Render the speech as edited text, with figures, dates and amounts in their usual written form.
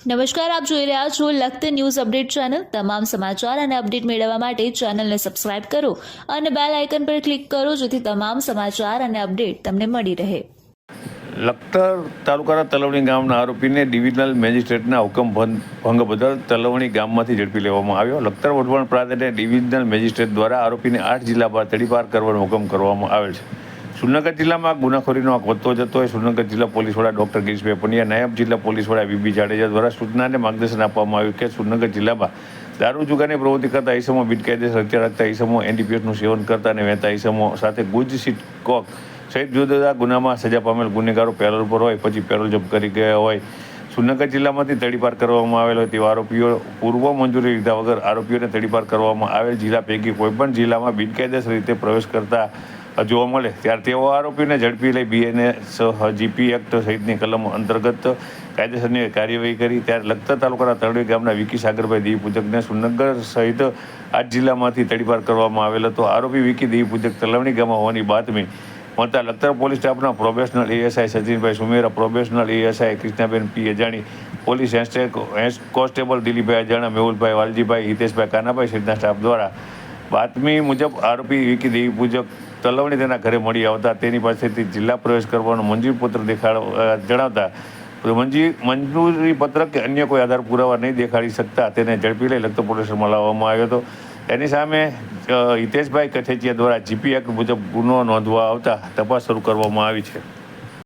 નમસ્કાર, આપ જોઈ રહ્યા છો લખત ન્યૂઝ અપડેટ ચેનલ। તમામ સમાચાર અને અપડેટ મેળવવા માટે ચેનલને સબસ્ક્રાઇબ કરો અને બેલ આઇકન પર ક્લિક કરો જેથી તમામ સમાચાર અને અપડેટ તમને મળી રહે। લખતર તાલુકાના તલવણી ગામના આરોપીને ડિવિઝનલ મેજિસ્ટ્રેટના હુકમ ભંગ બદલ તલવણી ગામમાંથી ઝડપી લેવામાં આવ્યો। લખતર વઢવાણ પ્રાંતના ડિવિઝનલ મેજિસ્ટ્રેટ દ્વારા આરોપીને 8 જિલ્લા બહાર તડીપાર કરવાનો હુકમ કરવામાં આવેલ છે। સુરનગર જિલ્લામાં ગુનાખોરીનો આંક વધતો જતો હોય સુરનગર જિલ્લા પોલીસ વડા ડૉક્ટર ગિરીશભાઈ પંડ્યા, નાયબ જિલ્લા પોલીસ વડા વીબી જાડેજા દ્વારા સૂચના અને માર્ગદર્શન આપવામાં આવ્યું કે સુરનગર જિલ્લામાં દારૂ જુગારની પ્રવૃત્તિ કરતા ઈસમો, બિનકાયદેસર હથિયાર રાખતા ઈસમો, એનડીપીએસનું સેવન કરતા અને વહેતા ઈસમો સાથે ગુજ સીટ કોક સહિત જુદા જુદા ગુનામાં સજા પામેલ ગુનેગારો પેરોલ પર હોય પછી પેરોલ જપ્ત કરી ગયા હોય સુરનગર જિલ્લામાંથી તડીપાર કરવામાં આવેલ હોય તેવા આરોપીઓ પૂર્વ મંજૂરી લીધા વગર આરોપીઓને તડીપાર કરવામાં આવેલ જિલ્લા પૈકી કોઈપણ જિલ્લામાં બિનકાયદેસર રીતે પ્રવેશ કરતા જોવા મળે ત્યારે તેઓ આરોપીને ઝડપી લઈ બીએનએસ જીપી એક્ટ સહિતની કલમો અંતર્ગત કાયદેસરની કાર્યવાહી કરી। ત્યારે લખતર તાલુકાના તળવી ગામના વિકી સાગરભાઈ દેવી પૂજકને સુરનગર સહિત 8 જિલ્લામાંથી તડીપાર કરવામાં આવેલ હતો। આરોપી વિકી દેવી પૂજક તલવણી ગામમાં હોવાની બાતમી મળતા લખતર પોલીસ સ્ટાફના probational ASI સચિનભાઈ Sumera, probational ASI Krishnaben પી અજાણી, પોલીસ કોન્સ્ટેબલ દિલીપભાઈ અજાણા, મેહુલભાઈ વાલજીભાઈ, હિતેશભાઈ કાનાભાઈ સહિતના સ્ટાફ દ્વારા બાતમી મુજબ આરોપી વિકી દેવી પૂજક તલવણી તેના ઘરે મળી આવતા તેની પાસેથી જિલ્લા પ્રવેશ કરવાનો મંજૂરીપત્ર જણાવતા મંજૂરી પત્ર કે અન્ય કોઈ આધાર પુરાવા નહીં દેખાડી શકતા તેને ઝડપી લઈ લખતર પોલીસ સ્ટેશનમાં લાવવામાં આવ્યો હતો। તેની સામે હિતેશભાઈ કઠેચિયા દ્વારા જીપી એક્ટ મુજબ ગુનો નોંધવા આવતા તપાસ શરૂ કરવામાં આવી છે।